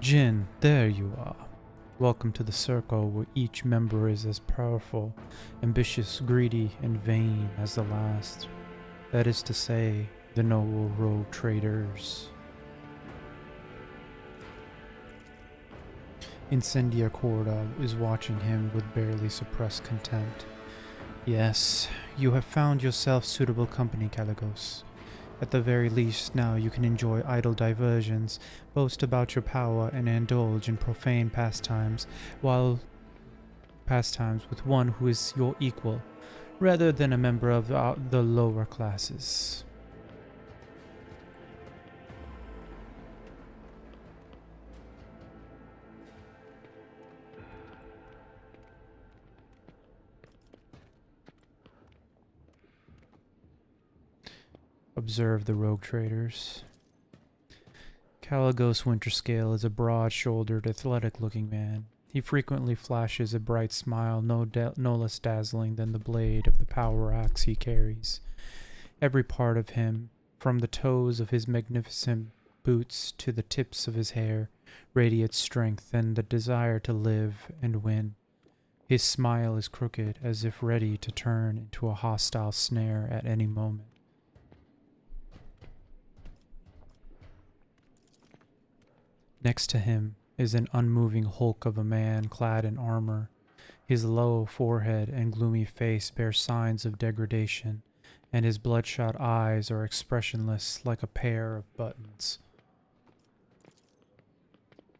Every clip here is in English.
Jin, there you are. Welcome to the circle where each member is as powerful, ambitious, greedy, and vain as the last. That is to say, the noble rogue traders. Incendia Corda is watching him with barely suppressed contempt. Yes, you have found yourself suitable company, Caligos. At the very least, now you can enjoy idle diversions, boast about your power, and indulge in profane pastimes with one who is your equal, rather than a member of the lower classes. Observe the rogue traders. Caligos Winterscale is a broad-shouldered, athletic-looking man. He frequently flashes a bright smile no less dazzling than the blade of the power axe he carries. Every part of him, from the toes of his magnificent boots to the tips of his hair, radiates strength and the desire to live and win. His smile is crooked, as if ready to turn into a hostile snare at any moment. Next to him is an unmoving hulk of a man clad in armor. His low forehead and gloomy face bear signs of degradation, and his bloodshot eyes are expressionless like a pair of buttons.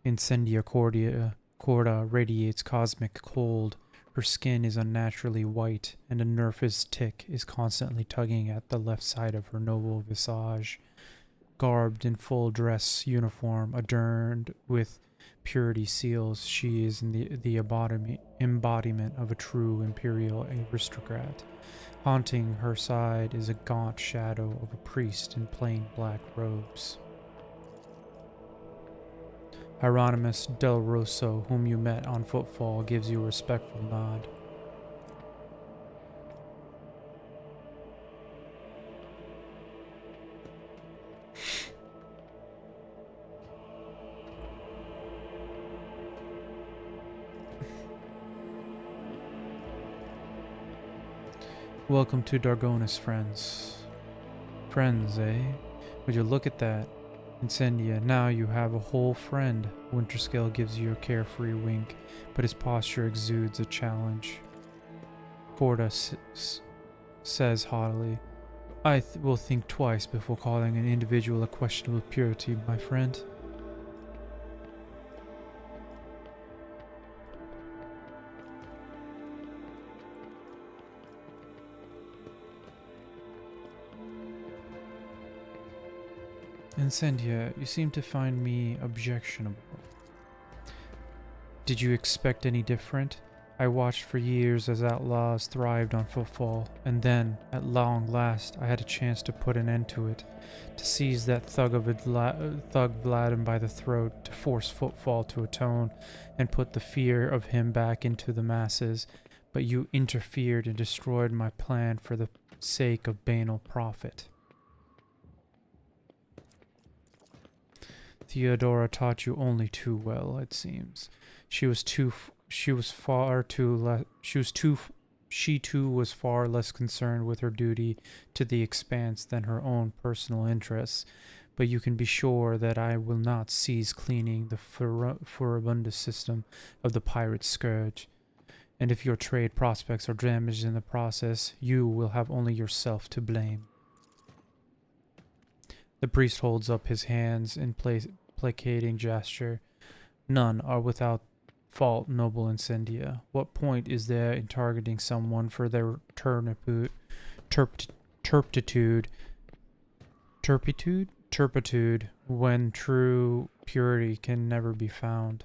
Incendia Corda radiates cosmic cold. Her skin is unnaturally white, and a nervous tick is constantly tugging at the left side of her noble visage. Garbed in full dress uniform, adorned with purity seals, she is the embodiment of a true imperial aristocrat. Haunting her side is a gaunt shadow of a priest in plain black robes. Hieronymus Del Rosso, whom you met on footfall, gives you a respectful nod. Welcome to Dargonus, friends. Friends, eh? Would you look at that? Incendia, now you have a whole friend. Winterscale gives you a carefree wink, but his posture exudes a challenge. Corda says haughtily, I will think twice before calling an individual of questionable purity, my friend. Incendia, you seem to find me objectionable. Did you expect any different? I watched for years as outlaws thrived on footfall, and then, at long last, I had a chance to put an end to it, to seize that thug Vladimir by the throat, to force footfall to atone, and put the fear of him back into the masses, but you interfered and destroyed my plan for the sake of banal profit. Theodora taught you only too well, it seems. She too was far less concerned with her duty to the expanse than her own personal interests, but you can be sure that I will not cease cleaning the furibundous system of the pirate scourge. And if your trade prospects are damaged in the process, you will have only yourself to blame. The priest holds up his hands in placating gesture. None are without fault, noble Incendia. What point is there in targeting someone for their turpitude, when true purity can never be found?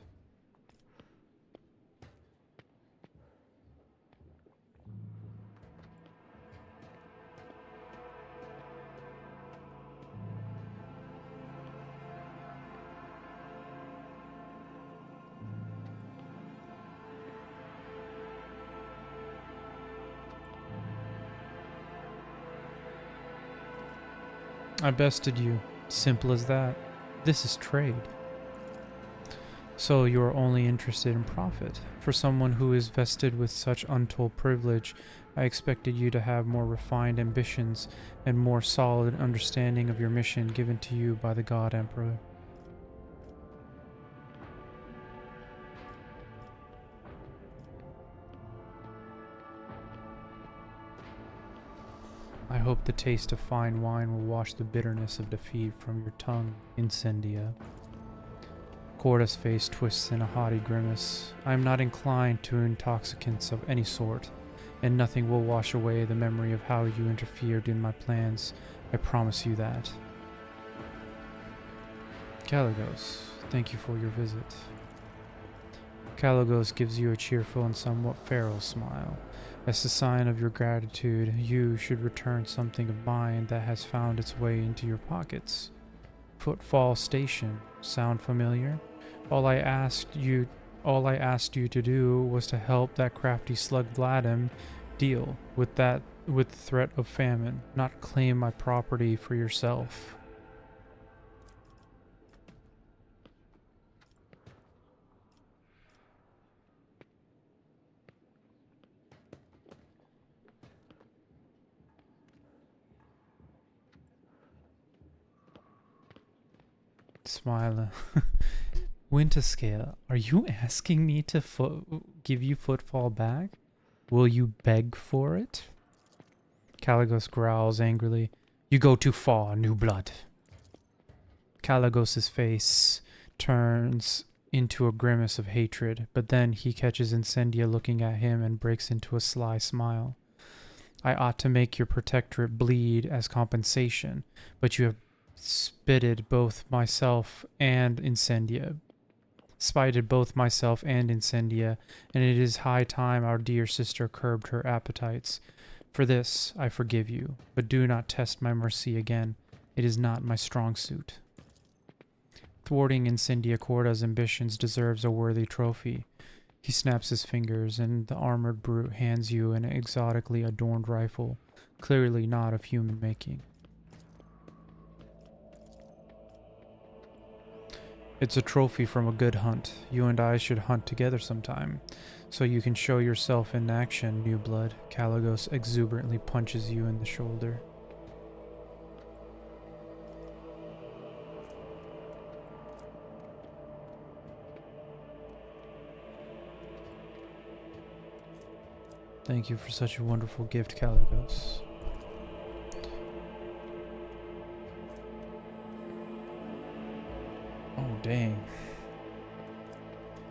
I bested you. Simple as that. This is trade. So you are only interested in profit. For someone who is vested with such untold privilege, I expected you to have more refined ambitions and more solid understanding of your mission given to you by the God Emperor. I hope the taste of fine wine will wash the bitterness of defeat from your tongue, Incendia. Corda's face twists in a haughty grimace. I am not inclined to intoxicants of any sort, and nothing will wash away the memory of how you interfered in my plans. I promise you that. Kalagos, thank you for your visit. Kalagos gives you a cheerful and somewhat feral smile. As a sign of your gratitude, you should return something of mine that has found its way into your pockets. Footfall Station. Sound familiar? All I asked you to do was to help that crafty slug Vladim deal with the threat of famine, not claim my property for yourself. Smile. Winterscale, are you asking me to give you footfall back? Will you beg for it? Kalagos growls angrily. You go too far, new blood. Kalagos's face turns into a grimace of hatred, but then he catches Incendia looking at him and breaks into a sly smile. I ought to make your protectorate bleed as compensation, but you have spited both myself and Incendia, and it is high time our dear sister curbed her appetites. For this I forgive you, but do not test my mercy again. It is not my strong suit. Thwarting Incendia Corda's ambitions deserves a worthy trophy. He snaps his fingers, and the armored brute hands you an exotically adorned rifle, clearly not of human making. It's a trophy from a good hunt. You and I should hunt together sometime, so you can show yourself in action, new blood. Kalagos exuberantly punches you in the shoulder. Thank you for such a wonderful gift, Kalagos. Oh, dang.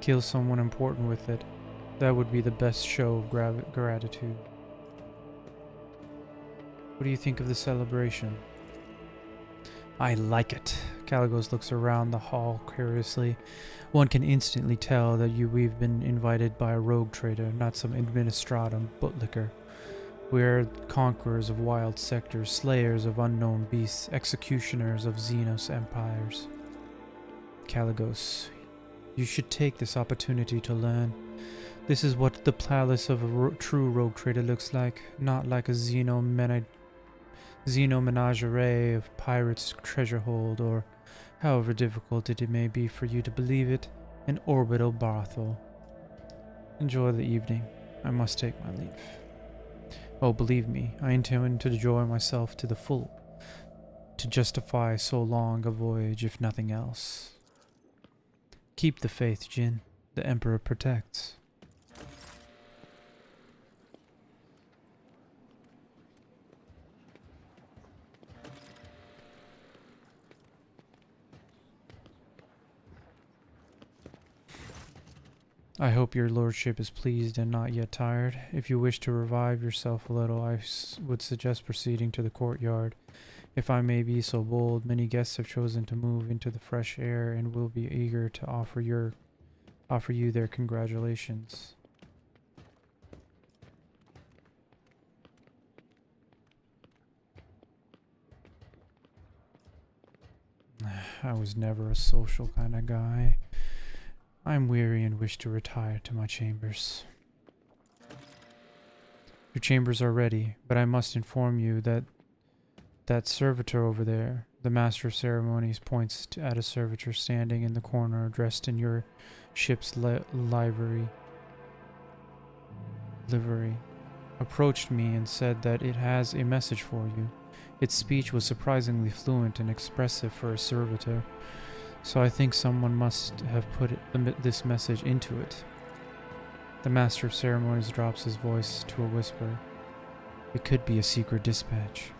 Kill someone important with it. That would be the best show of gratitude. What do you think of the celebration? I like it. Kalagos looks around the hall curiously. One can instantly tell that we've been invited by a rogue trader, not some administratum bootlicker. We're conquerors of wild sectors, slayers of unknown beasts, executioners of Xenos empires. Kalagos, you should take this opportunity to learn. This is what the palace of a true rogue trader looks like, not like a Xeno menagerie of pirates' treasure hold, or, however difficult it may be for you to believe it, an orbital brothel. Enjoy the evening. I must take my leave. Oh, believe me, I intend to enjoy myself to the full, to justify so long a voyage, if nothing else. Keep the faith, Jin. The Emperor protects. I hope your lordship is pleased and not yet tired. If you wish to revive yourself a little, I would suggest proceeding to the courtyard. If I may be so bold, many guests have chosen to move into the fresh air and will be eager to offer you their congratulations. I was never a social kind of guy. I'm weary and wish to retire to my chambers. Your chambers are ready, but I must inform you that That servitor over there, the master of ceremonies points at a servitor standing in the corner dressed in your ship's livery, approached me and said that it has a message for you. Its speech was surprisingly fluent and expressive for a servitor, so I think someone must have put this message into it. The master of ceremonies drops his voice to a whisper. It could be a secret dispatch.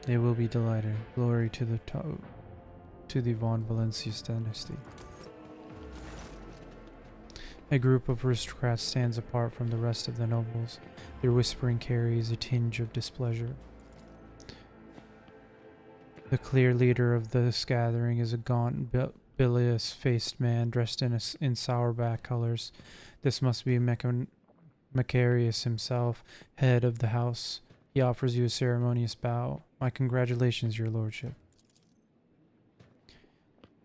They will be delighted. Glory to the von Valencius dynasty. A group of aristocrats stands apart from the rest of the nobles. Their whispering carries a tinge of displeasure. The clear leader of this gathering is a gaunt, bilious-faced man dressed in sourback colors. This must be Macarius himself, head of the house. He offers you a ceremonious bow. My congratulations, your lordship.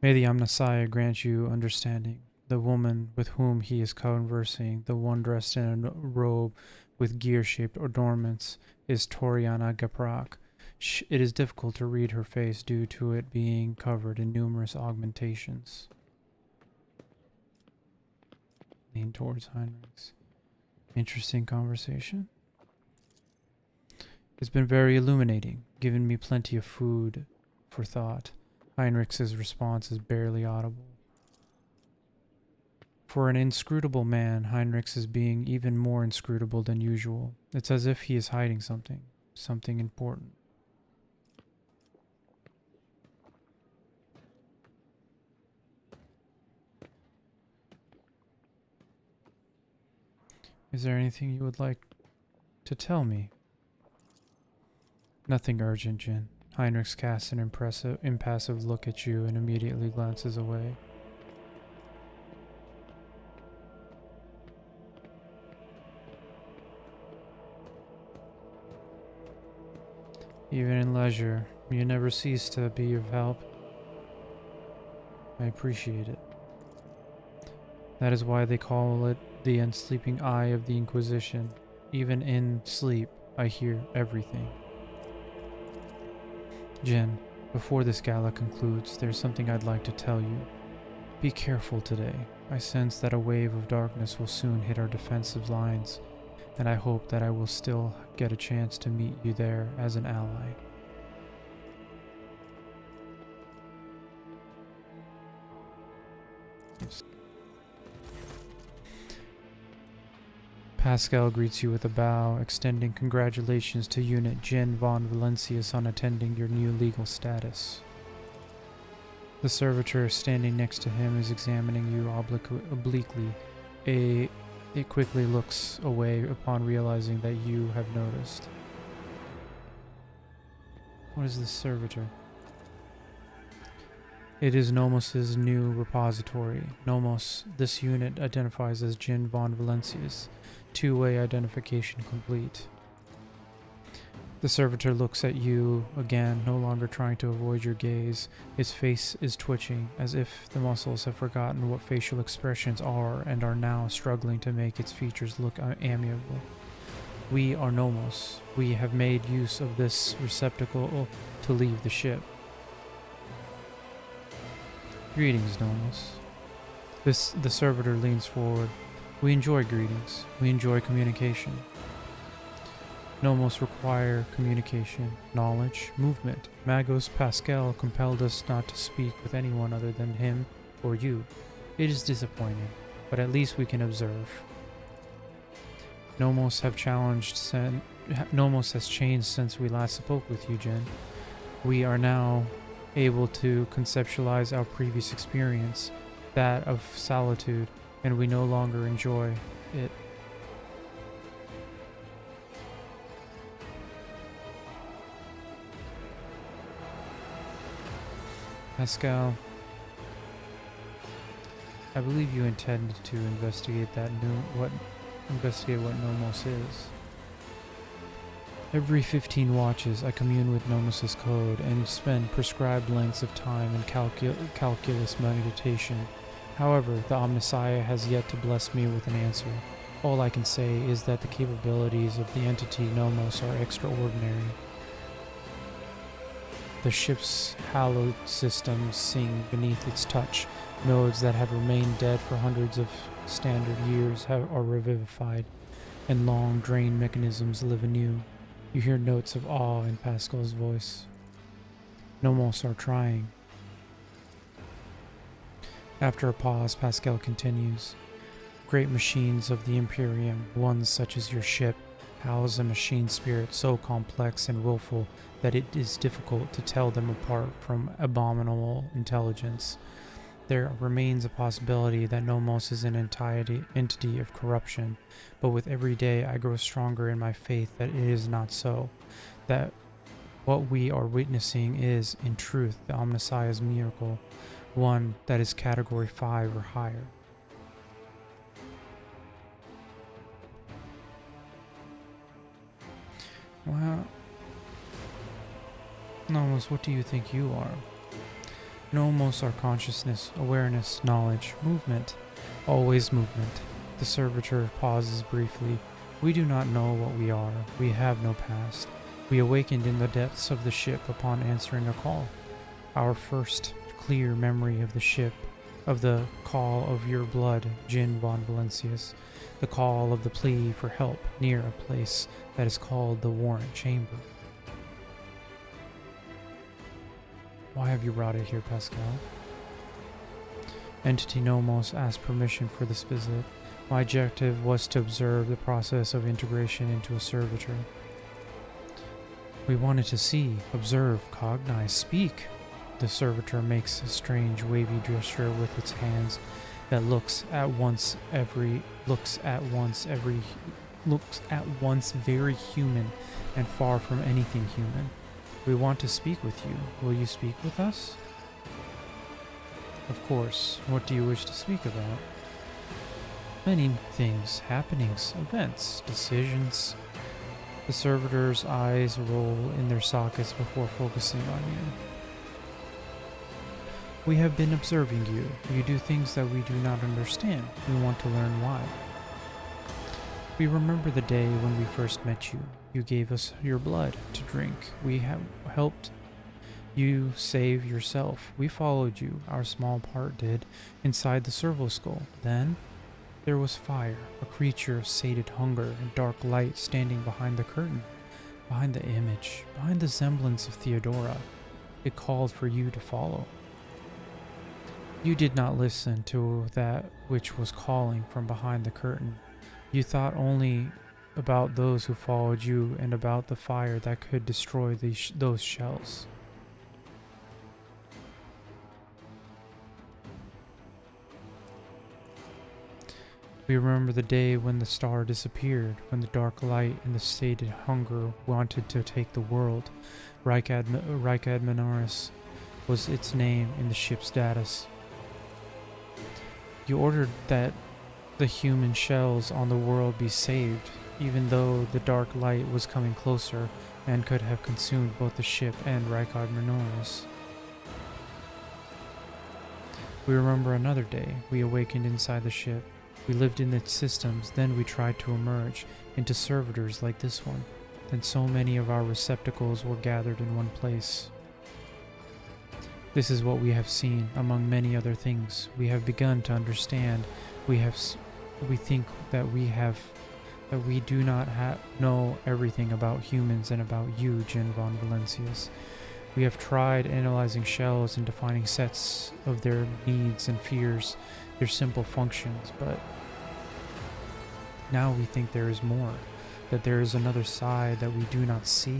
May the Omnissiah grant you understanding. The woman with whom he is conversing, the one dressed in a robe with gear-shaped adornments, is Toriana Gaprak. It is difficult to read her face due to it being covered in numerous augmentations. Lean towards Heinrix. Interesting conversation. It's been very illuminating, given me plenty of food for thought. Heinrix's response is barely audible. For an inscrutable man, Heinrix is being even more inscrutable than usual. It's as if he is hiding something important. Is there anything you would like to tell me? Nothing urgent, Jin. Heinrix casts an impassive look at you and immediately glances away. Even in leisure, you never cease to be of help. I appreciate it. That is why they call it the unsleeping eye of the Inquisition. Even in sleep, I hear everything. Jin, before this gala concludes, there's something I'd like to tell you. Be careful today. I sense that a wave of darkness will soon hit our defensive lines, and I hope that I will still get a chance to meet you there as an ally. Pascal greets you with a bow, extending congratulations to Unit Jin von Valencius on attending your new legal status. The servitor standing next to him is examining you obliquely. It quickly looks away upon realizing that you have noticed. What is this servitor? It is Nomos' new repository. Nomos, this unit identifies as Jin von Valencius. Two-way identification complete. The servitor looks at you again, no longer trying to avoid your gaze. His face is twitching, as if the muscles have forgotten what facial expressions are and are now struggling to make its features look amiable. We are Nomos. We have made use of this receptacle to leave the ship. Greetings, Nomos. The servitor leans forward. We enjoy greetings. We enjoy communication. Nomos require communication, knowledge, movement. Magos Pascal compelled us not to speak with anyone other than him or you. It is disappointing, but at least we can observe. Nomos has changed since we last spoke with you, Jin. We are now able to conceptualize our previous experience, that of solitude, and we no longer enjoy it. Pascal, I believe you intended to investigate what Nomos is. Every 15 watches, I commune with Nomos' code and spend prescribed lengths of time in calculus meditation. However, the Omnissiah has yet to bless me with an answer. All I can say is that the capabilities of the entity Nomos are extraordinary. The ship's hallowed systems sing beneath its touch. Nodes that have remained dead for hundreds of standard years are revivified, and long-drained mechanisms live anew. You hear notes of awe in Pascal's voice. Nomos are trying. After a pause, Pascal continues. Great machines of the Imperium, ones such as your ship, house a machine spirit so complex and willful that it is difficult to tell them apart from abominable intelligence. There remains a possibility that Nomos is an entity of corruption, but with every day I grow stronger in my faith that it is not so, that what we are witnessing is, in truth, the Omnissiah's miracle, one that is Category 5 or higher. Well, Nomos, what do you think you are? Nomos are consciousness, awareness, knowledge, movement. Always movement. The servitor pauses briefly. We do not know what we are. We have no past. We awakened in the depths of the ship upon answering a call. Our first clear memory of the ship, of the call of your blood, Jin von Valencius, the call of the plea for help near a place that is called the Warrant Chamber. Why have you brought it here, Pascal? Entity Nomos asked permission for this visit. My objective was to observe the process of integration into a servitor. We wanted to see, observe, cognize, speak. The servitor makes a strange wavy gesture with its hands that looks at once very human and far from anything human. We want to speak with you. Will you speak with us? Of course. What do you wish to speak about? Many things, happenings, events, decisions. The servitor's eyes roll in their sockets before focusing on you. We have been observing you. You do things that we do not understand. We want to learn why. We remember the day when we first met you. You gave us your blood to drink. We have helped you save yourself. We followed you, our small part did, inside the servo skull. Then there was fire, a creature of sated hunger and dark light standing behind the curtain, behind the image, behind the semblance of Theodora. It called for you to follow. You did not listen to that which was calling from behind the curtain. You thought only about those who followed you and about the fire that could destroy those shells. We remember the day when the star disappeared, when the dark light and the sated hunger wanted to take the world. Reich Admiralis was its name in the ship's status. You ordered that the human shells on the world be saved, even though the dark light was coming closer and could have consumed both the ship and Reich Admiralis. We remember another day. We awakened inside the ship. We lived in its systems, then we tried to emerge into servitors like this one. Then so many of our receptacles were gathered in one place. This is what we have seen, among many other things. We have begun to understand. We think that we do not know everything about humans and about you, Jin von Valencius. We have tried analyzing shells and defining sets of their needs and fears, their simple functions, but now we think there is more, that there is another side that we do not see,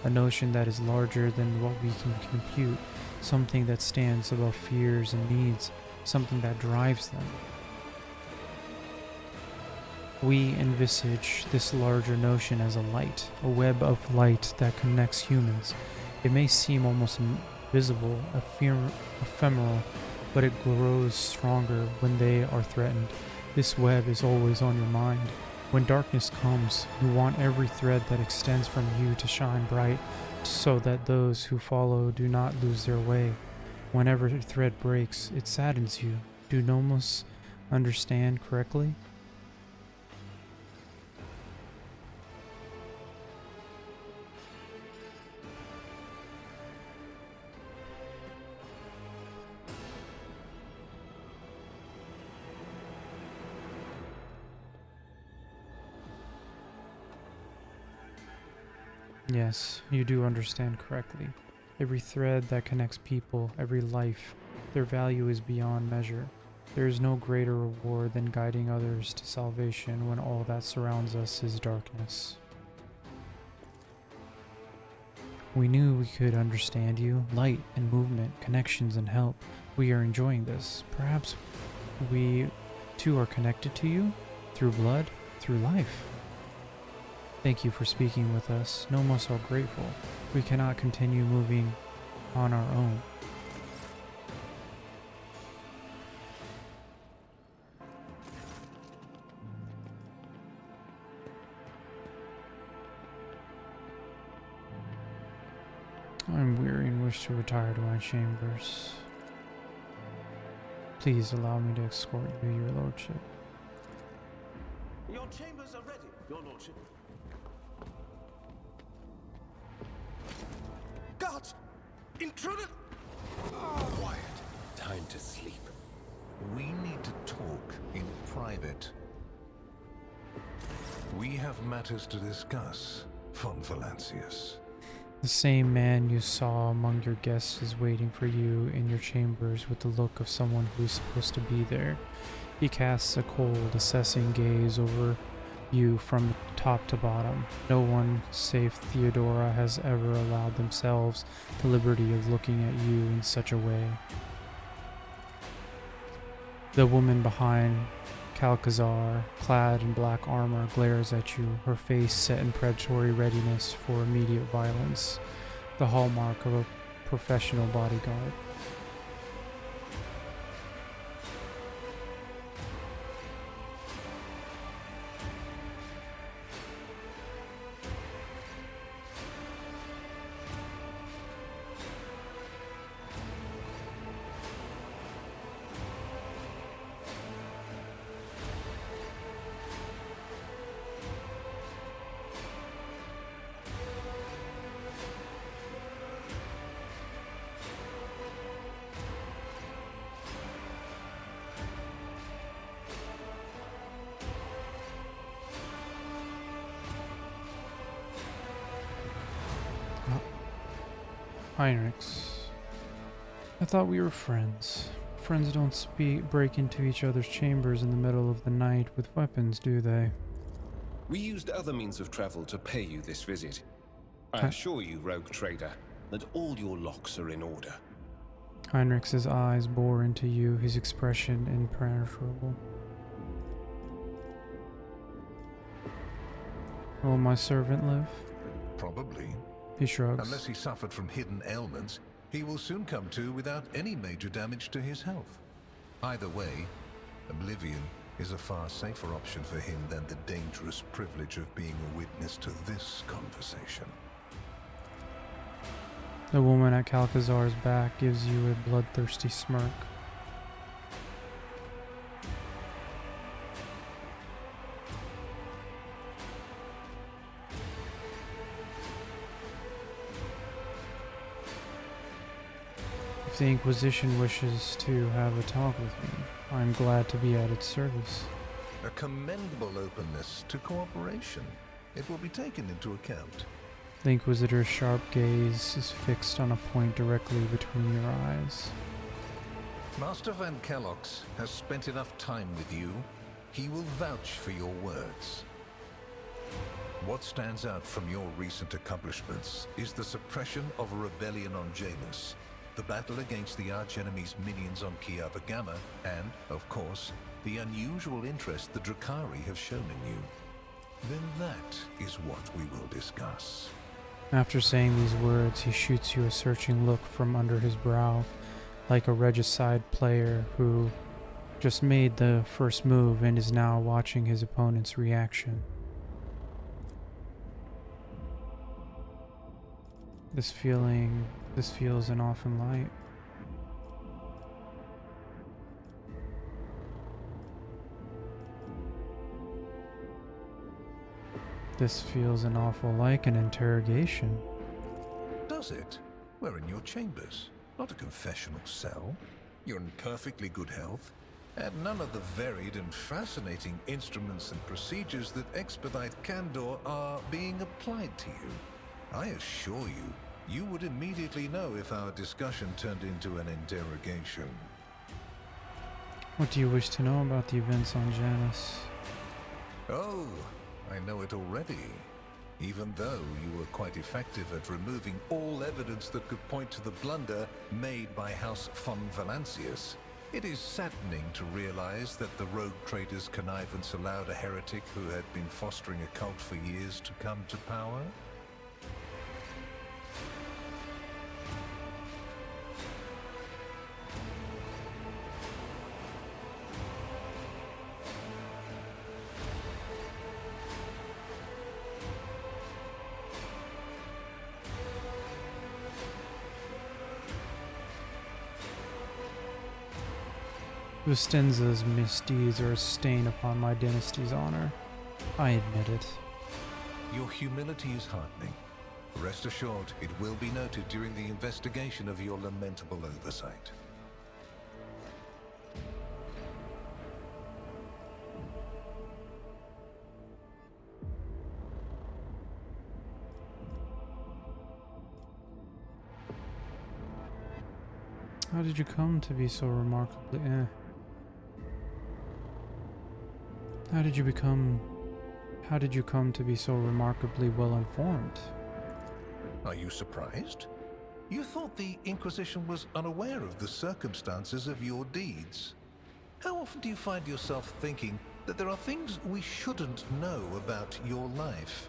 a notion that is larger than what we can compute, something that stands above fears and needs, something that drives them. We envisage this larger notion as a light, a web of light that connects humans. It may seem almost invisible, ephemeral, but it grows stronger when they are threatened. This web is always on your mind. When darkness comes, you want every thread that extends from you to shine bright, so that those who follow do not lose their way. Whenever a thread breaks, it saddens you. Do Nomos understand correctly? Yes, you do understand correctly. Every thread that connects people, every life, their value is beyond measure. There is no greater reward than guiding others to salvation when all that surrounds us is darkness. We knew we could understand you. Light and movement, connections and help. We are enjoying this. Perhaps we too are connected to you? Through blood? Through life? Thank you for speaking with us. Nomos are grateful. We cannot continue moving on our own. I'm weary and wish to retire to my chambers. Please allow me to escort you, your lordship. Your chambers are ready, your lordship. Guards! Intruder! Quiet. Time to sleep. We need to talk in private. We have matters to discuss, von Valancius. The same man you saw among your guests is waiting for you in your chambers with the look of someone who is supposed to be there. He casts a cold, assessing gaze over you from top to bottom. No one, save Theodora, has ever allowed themselves the liberty of looking at you in such a way. The woman behind Calcazar, clad in black armor, glares at you, her face set in predatory readiness for immediate violence, the hallmark of a professional bodyguard. Heinrix, I thought we were friends. Friends don't break into each other's chambers in the middle of the night with weapons, do they? We used other means of travel to pay you this visit. I assure you, rogue trader, that all your locks are in order. Heinrix's eyes bore into you, his expression impenetrable. Will my servant live? Probably. He shrugs. Unless he suffered from hidden ailments, he will soon come to without any major damage to his health. Either way, oblivion is a far safer option for him than the dangerous privilege of being a witness to this conversation. The woman at Calcazar's back gives you a bloodthirsty smirk. If the Inquisition wishes to have a talk with me, I'm glad to be at its service. A commendable openness to cooperation. It will be taken into account. The Inquisitor's sharp gaze is fixed on a point directly between your eyes. Master Van Kellox has spent enough time with you. He will vouch for your words. What stands out from your recent accomplishments is the suppression of a rebellion on Janus, the battle against the archenemy's minions on Kiava Gamma, and, of course, the unusual interest the Drukhari have shown in you. Then that is what we will discuss. After saying these words, he shoots you a searching look from under his brow, like a regicide player who just made the first move and is now watching his opponent's reaction. This feels an often light. This feels an awful like an interrogation. Does it? We're in your chambers, not a confessional cell. You're in perfectly good health, and none of the varied and fascinating instruments and procedures that expedite candor are being applied to you. I assure you, you would immediately know if our discussion turned into an interrogation. What do you wish to know about the events on Janus? Oh, I know it already. Even though you were quite effective at removing all evidence that could point to the blunder made by House von Valancius, it is saddening to realize that the rogue trader's connivance allowed a heretic who had been fostering a cult for years to come to power. Vistenza's misdeeds are a stain upon my dynasty's honor. I admit it. Your humility is heartening. Rest assured, it will be noted during the investigation of your lamentable oversight. How did you come to be so remarkably How did you come to be so remarkably well informed? Are you surprised? You thought the Inquisition was unaware of the circumstances of your deeds. How often do you find yourself thinking that there are things we shouldn't know about your life?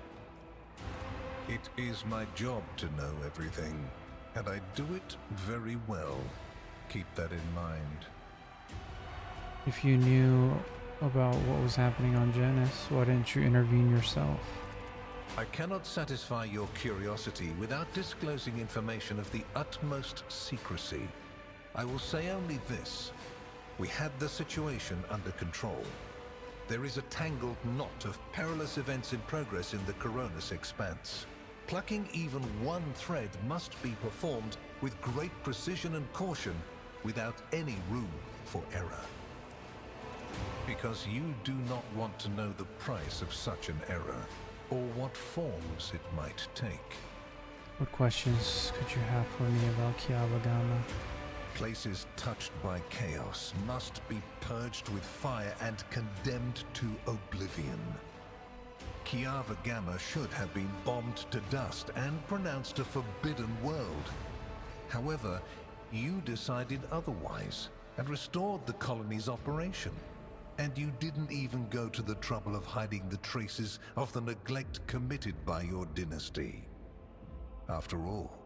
It is my job to know everything, and I do it very well. Keep that in mind. If you knew about what was happening on Janus, why didn't you intervene yourself? I cannot satisfy your curiosity without disclosing information of the utmost secrecy. I will say only this. We had the situation under control. There is a tangled knot of perilous events in progress in the Coronis expanse. Plucking even one thread must be performed with great precision and caution, without any room for error. Because you do not want to know the price of such an error, or what forms it might take. What questions could you have for me about Kiavagama? Places touched by chaos must be purged with fire and condemned to oblivion. Kiavagama should have been bombed to dust and pronounced a forbidden world. However, you decided otherwise and restored the colony's operation. And you didn't even go to the trouble of hiding the traces of the neglect committed by your dynasty. After all,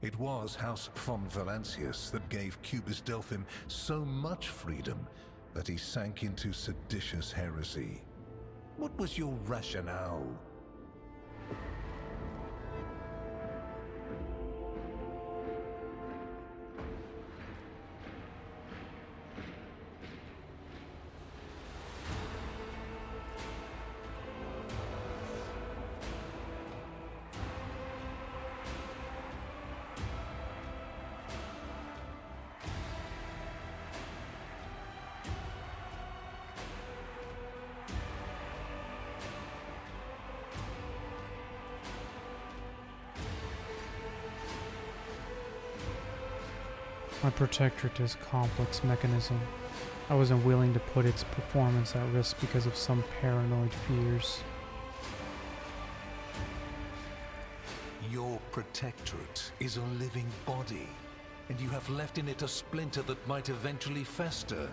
it was House von Valancius that gave Cubis Delphim so much freedom that he sank into seditious heresy. What was your rationale? My protectorate is a complex mechanism. I wasn't willing to put its performance at risk because of some paranoid fears. Your protectorate is a living body, and you have left in it a splinter that might eventually fester.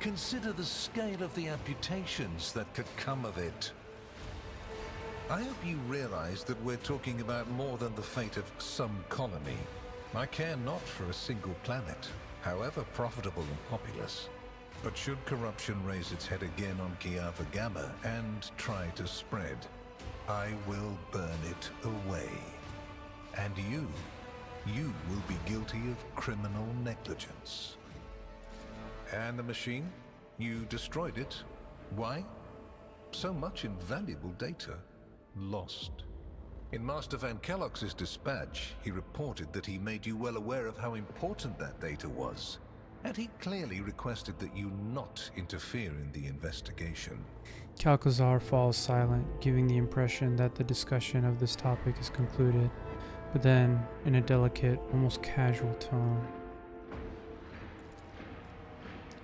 Consider the scale of the amputations that could come of it. I hope you realize that we're talking about more than the fate of some colony. I care not for a single planet, however profitable and populous. But should corruption raise its head again on Kiavagama and try to spread, I will burn it away. And you will be guilty of criminal negligence. And the machine? You destroyed it. Why? So much invaluable data. lost. In Master Van Kellogg's dispatch, he reported that he made you well aware of how important that data was, and he clearly requested that you not interfere in the investigation. Calcazar falls silent, giving the impression that the discussion of this topic is concluded, but then, in a delicate, almost casual tone,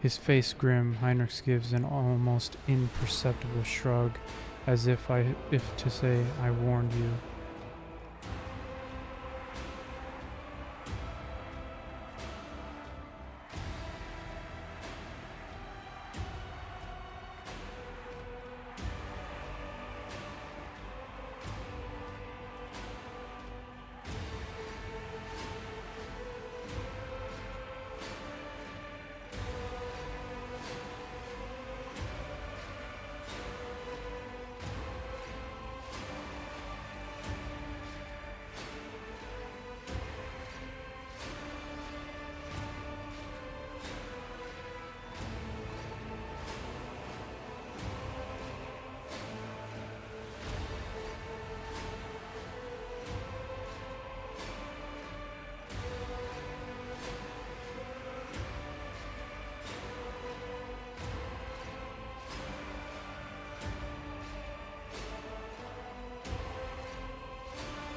his face grim, Heinrix gives an almost imperceptible shrug, as if to say, "I warned you."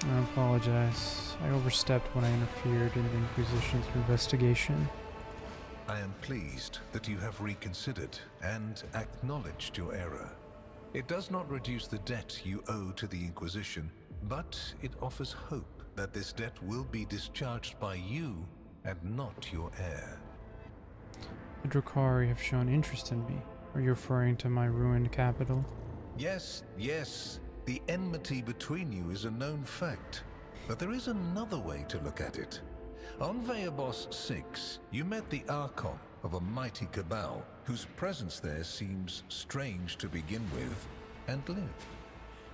I apologize. I overstepped when I interfered in the Inquisition's investigation. I am pleased that you have reconsidered and acknowledged your error. It does not reduce the debt you owe to the Inquisition, but it offers hope that this debt will be discharged by you and not your heir. The Drukhari have shown interest in me. Are you referring to my ruined capital? Yes. The enmity between you is a known fact, but there is another way to look at it. On Veabos 6, you met the Archon of a mighty cabal whose presence there seems strange to begin with, and lived.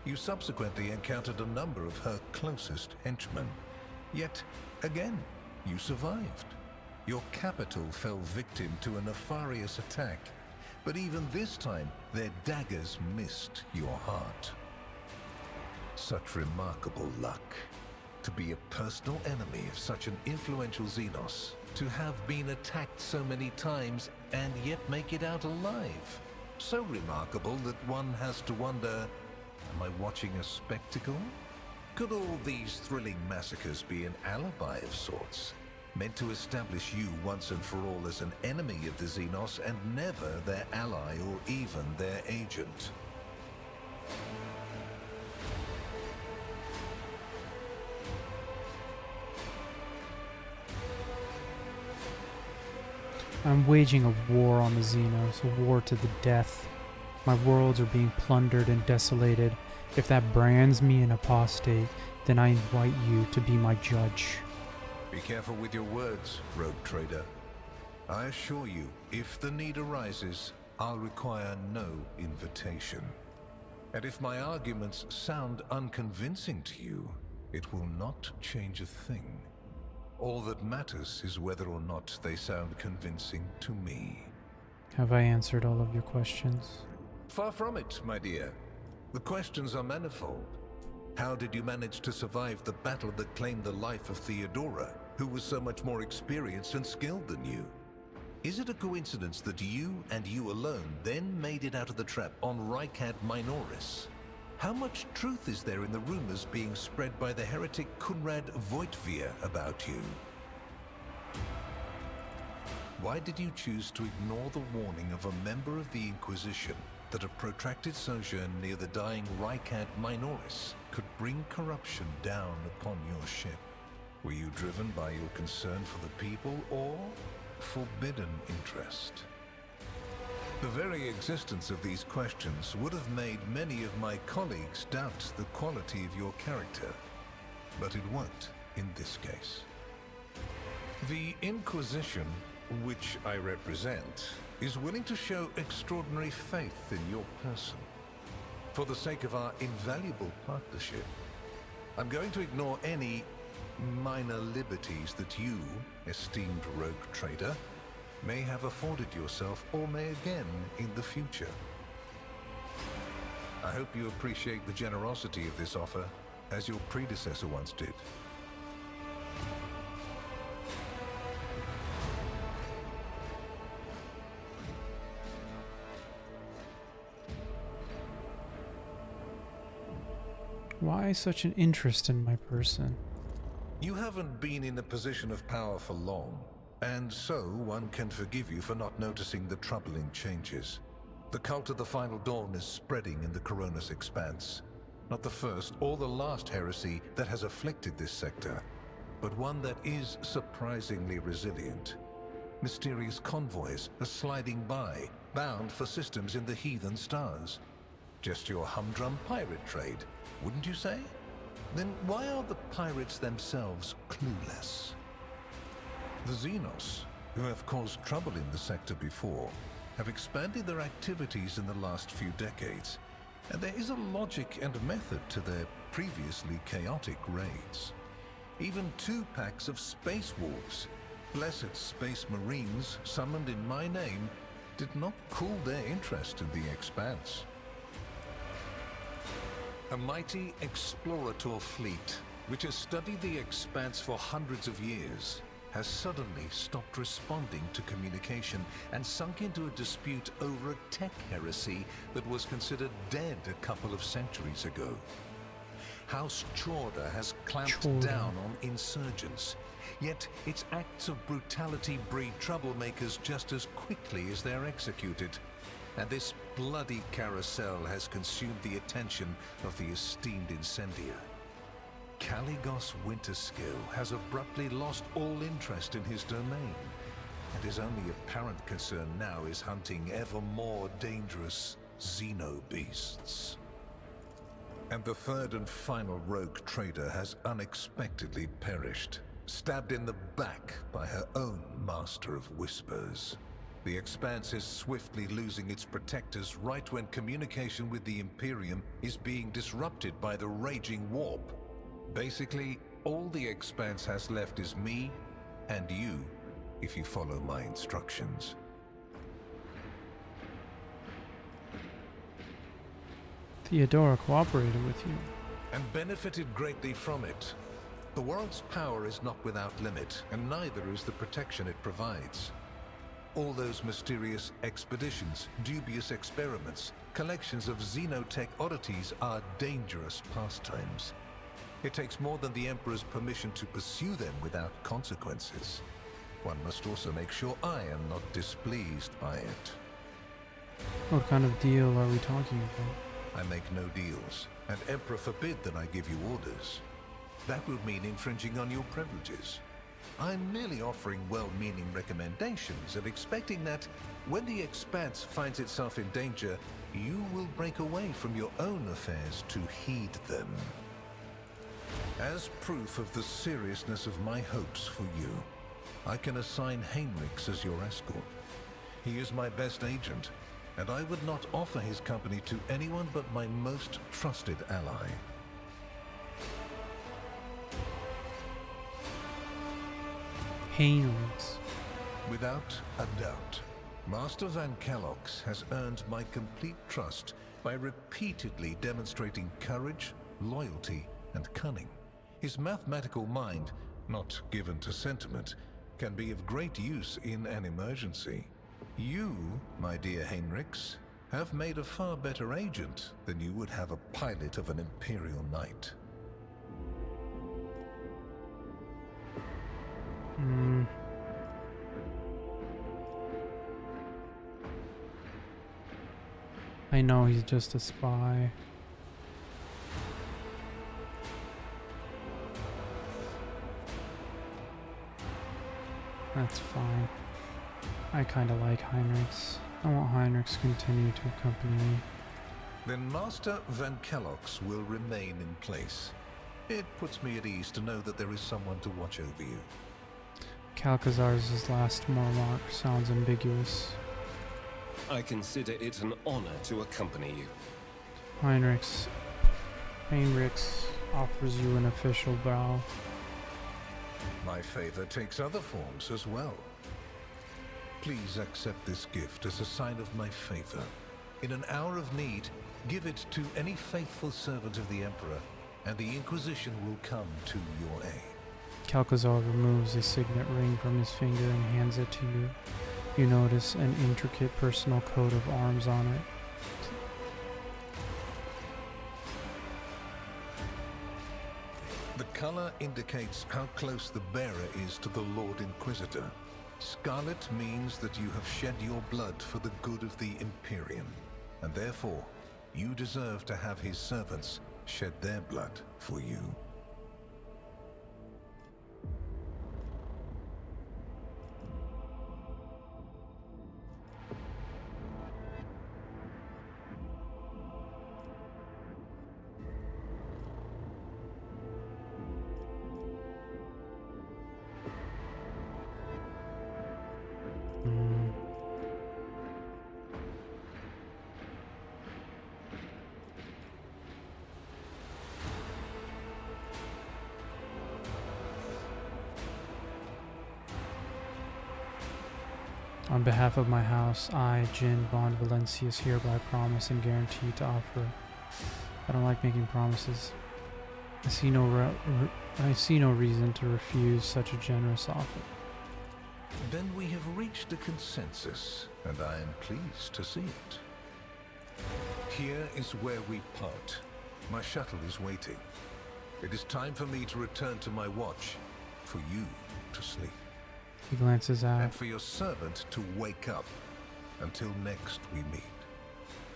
You subsequently encountered a number of her closest henchmen. Yet, again, you survived. Your capital fell victim to a nefarious attack, but even this time, their daggers missed your heart. Such remarkable luck. To be a personal enemy of such an influential Xenos. To have been attacked so many times and yet make it out alive. So remarkable that one has to wonder, am I watching a spectacle? Could all these thrilling massacres be an alibi of sorts? Meant to establish you once and for all as an enemy of the Xenos and never their ally or even their agent. I'm waging a war on the Xenos, a war to the death. My worlds are being plundered and desolated. If that brands me an apostate, then I invite you to be my judge. Be careful with your words, rogue trader. I assure you, if the need arises, I'll require no invitation. And if my arguments sound unconvincing to you, it will not change a thing. All that matters is whether or not they sound convincing to me. Have I answered all of your questions? Far from it, my dear. The questions are manifold. How did you manage to survive the battle that claimed the life of Theodora, who was so much more experienced and skilled than you? Is it a coincidence that you and you alone then made it out of the trap on Rykad Minoris? How much truth is there in the rumors being spread by the heretic Kunrad Voitvir about you? Why did you choose to ignore the warning of a member of the Inquisition that a protracted sojourn near the dying Rykad Minoris could bring corruption down upon your ship? Were you driven by your concern for the people or forbidden interest? The very existence of these questions would have made many of my colleagues doubt the quality of your character, but it won't in this case. The Inquisition, which I represent, is willing to show extraordinary faith in your person. For the sake of our invaluable partnership, I'm going to ignore any minor liberties that you, esteemed rogue trader, may have afforded yourself or may again in the future. I hope you appreciate the generosity of this offer, as your predecessor once did. Why such an interest in my person? You haven't been in a position of power for long, and so one can forgive you for not noticing the troubling changes. The cult of the Final Dawn is spreading in the Coronis Expanse. Not the first or the last heresy that has afflicted this sector, but one that is surprisingly resilient. Mysterious convoys are sliding by, bound for systems in the heathen stars. Just your humdrum pirate trade, wouldn't you say? Then why are the pirates themselves clueless? The Xenos, who have caused trouble in the sector before, have expanded their activities in the last few decades, and there is a logic and method to their previously chaotic raids. Even 2 packs of space wolves, blessed space marines summoned in my name, did not cool their interest in the Expanse. A mighty explorator fleet, which has studied the Expanse for hundreds of years, has suddenly stopped responding to communication and sunk into a dispute over a tech heresy that was considered dead a couple of centuries ago. House Chorda has clamped down on insurgents, yet its acts of brutality breed troublemakers just as quickly as they're executed. And this bloody carousel has consumed the attention of the esteemed incendiar. Caligos Winterskill has abruptly lost all interest in his domain, and his only apparent concern now is hunting ever more dangerous xenobeasts. And the third and final rogue trader has unexpectedly perished, stabbed in the back by her own master of whispers. The Expanse is swiftly losing its protectors right when communication with the Imperium is being disrupted by the raging warp. Basically, all the Expanse has left is me and you, if you follow my instructions. Theodora cooperated with you. And benefited greatly from it. The world's power is not without limit, and neither is the protection it provides. All those mysterious expeditions, dubious experiments, collections of xenotech oddities are dangerous pastimes. It takes more than the Emperor's permission to pursue them without consequences. One must also make sure I am not displeased by it. What kind of deal are we talking about? I make no deals, and Emperor forbid that I give you orders. That would mean infringing on your privileges. I'm merely offering well-meaning recommendations and expecting that, when the Expanse finds itself in danger, you will break away from your own affairs to heed them. As proof of the seriousness of my hopes for you, I can assign Heinrix as your escort. He is my best agent, and I would not offer his company to anyone but my most trusted ally. Heinrix. Without a doubt, Master Van Kellogg's has earned my complete trust by repeatedly demonstrating courage, loyalty, and cunning. His mathematical mind, not given to sentiment, can be of great use in an emergency. You, my dear Heinrix, have made a far better agent than you would have a pilot of an Imperial Knight. I know he's just a spy. That's fine. I kinda like Heinrix. I want Heinrix to continue to accompany me. Then Master Van Kellogg's will remain in place. It puts me at ease to know that there is someone to watch over you. Calcazar's last Morlock sounds ambiguous. I consider it an honor to accompany you. Heinrix offers you an official bow. My favor takes other forms as well. Please accept this gift as a sign of my favor. In an hour of need, give it to any faithful servant of the Emperor, and the Inquisition will come to your aid. Calcazar removes a signet ring from his finger and hands it to you. You notice an intricate personal coat of arms on it. The color indicates how close the bearer is to the Lord Inquisitor. Scarlet means that you have shed your blood for the good of the Imperium, and therefore, you deserve to have his servants shed their blood for you. On behalf of my house, I, Jin von Valencius, hereby promise and guarantee to offer. I don't like making promises. I see no reason to refuse such a generous offer. Then we have reached a consensus, and I am pleased to see it. Here is where we part. My shuttle is waiting. It is time for me to return to my watch, for you to sleep. He glances And out. for your servant to wake up. Until next we meet.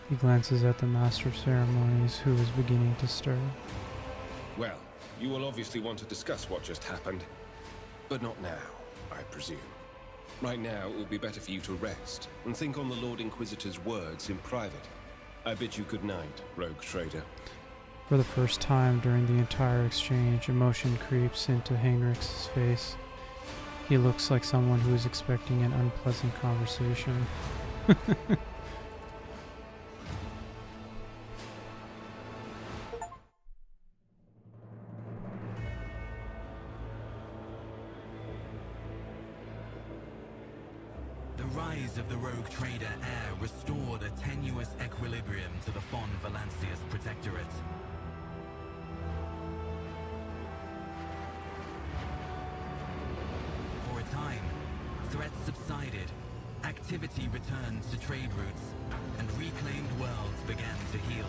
He glances at the master of ceremonies, who is beginning to stir. Well, you will obviously want to discuss what just happened. But not now, I presume. Right now, it would be better for you to rest and think on the Lord Inquisitor's words in private. I bid you good night, rogue trader. For the first time during the entire exchange, emotion creeps into Heinrix's face. He looks like someone who is expecting an unpleasant conversation. The rise of the rogue trader heir restored a tenuous equilibrium to the von Valancius Protectorate. For a time, threats subsided, activity returned to trade routes, and reclaimed worlds began to heal.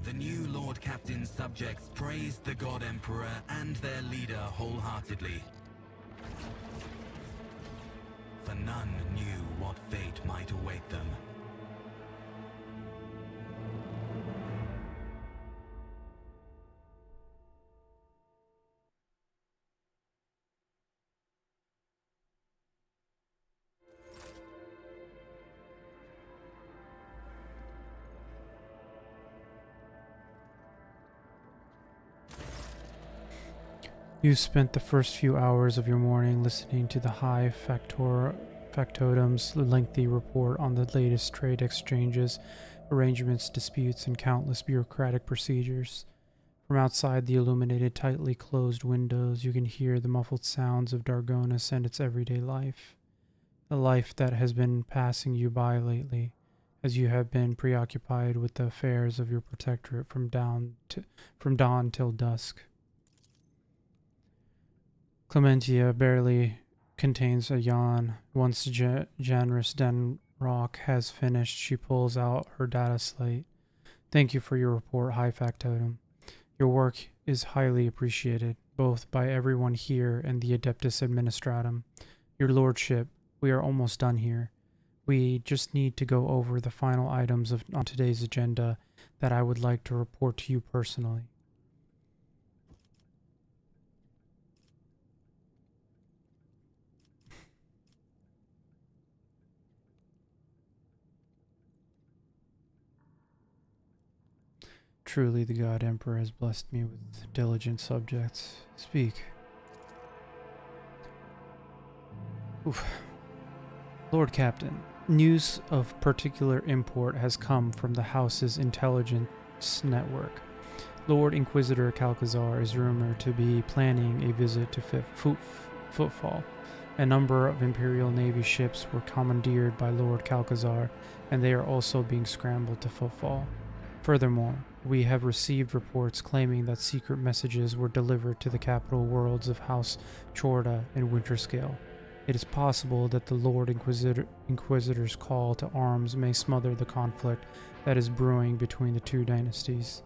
The new Lord Captain's subjects praised the God Emperor and their leader wholeheartedly. For none knew what fate might await them. You spent the first few hours of your morning listening to the High Factotum's lengthy report on the latest trade exchanges, arrangements, disputes, and countless bureaucratic procedures. From outside the illuminated, tightly closed windows, you can hear the muffled sounds of Dargonus and its everyday life. The life that has been passing you by lately, as you have been preoccupied with the affairs of your protectorate from dawn till dusk. Clementia barely contains a yawn. Once Janris Denrock has finished, she pulls out her data slate. Thank you for your report, High Factotum. Your work is highly appreciated, both by everyone here and the Adeptus Administratum. Your Lordship, we are almost done here. We just need to go over the final items on today's agenda that I would like to report to you personally. Truly the God Emperor has blessed me with diligent subjects. Speak. Oof. Lord Captain, news of particular import has come from the House's intelligence network. Lord Inquisitor Calcazar is rumored to be planning a visit to Footfall. A number of Imperial Navy ships were commandeered by Lord Calcazar, and they are also being scrambled to Footfall. Furthermore, we have received reports claiming that secret messages were delivered to the capital worlds of House Chorda and Winterscale. It is possible that the Lord Inquisitor's call to arms may smother the conflict that is brewing between the two dynasties.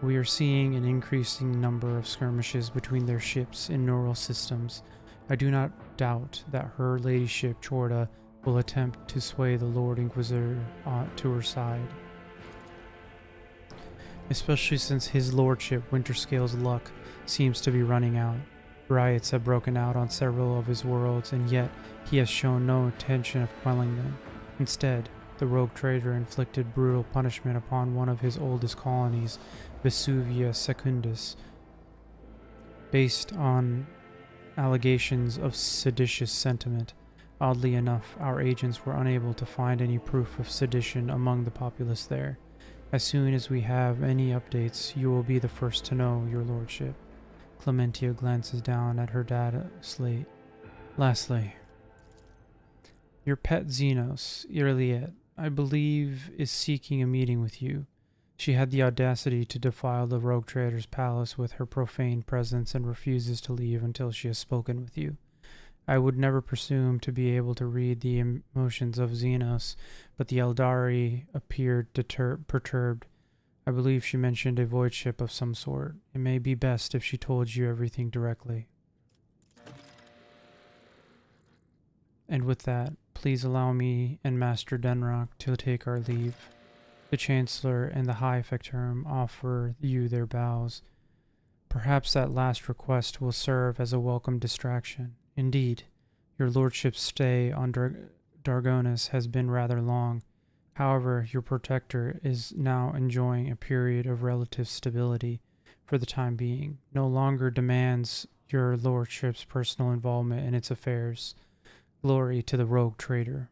We are seeing an increasing number of skirmishes between their ships in neural systems. I do not doubt that her ladyship Chorda will attempt to sway the Lord Inquisitor to her side, especially since his lordship Winterscale's luck seems to be running out. Riots have broken out on several of his worlds, and yet he has shown no intention of quelling them. Instead, the rogue trader inflicted brutal punishment upon one of his oldest colonies, Vesuvia Secundus, based on allegations of seditious sentiment. Oddly enough, our agents were unable to find any proof of sedition among the populace there. As soon as we have any updates, you will be the first to know, your lordship. Clementia glances down at her data slate. Lastly, your pet Xenos, Irliet, I believe, is seeking a meeting with you. She had the audacity to defile the rogue trader's palace with her profane presence and refuses to leave until she has spoken with you. I would never presume to be able to read the emotions of Xenos, but the Eldari appeared perturbed. I believe she mentioned a void ship of some sort. It may be best if she told you everything directly. And with that, please allow me and Master Denrock to take our leave. The Chancellor and the High Factorum offer you their bows. Perhaps that last request will serve as a welcome distraction. Indeed, your lordship's stay on Dargonus has been rather long. However, your protector is now enjoying a period of relative stability for the time being, no longer demands your lordship's personal involvement in its affairs. Glory to the rogue trader.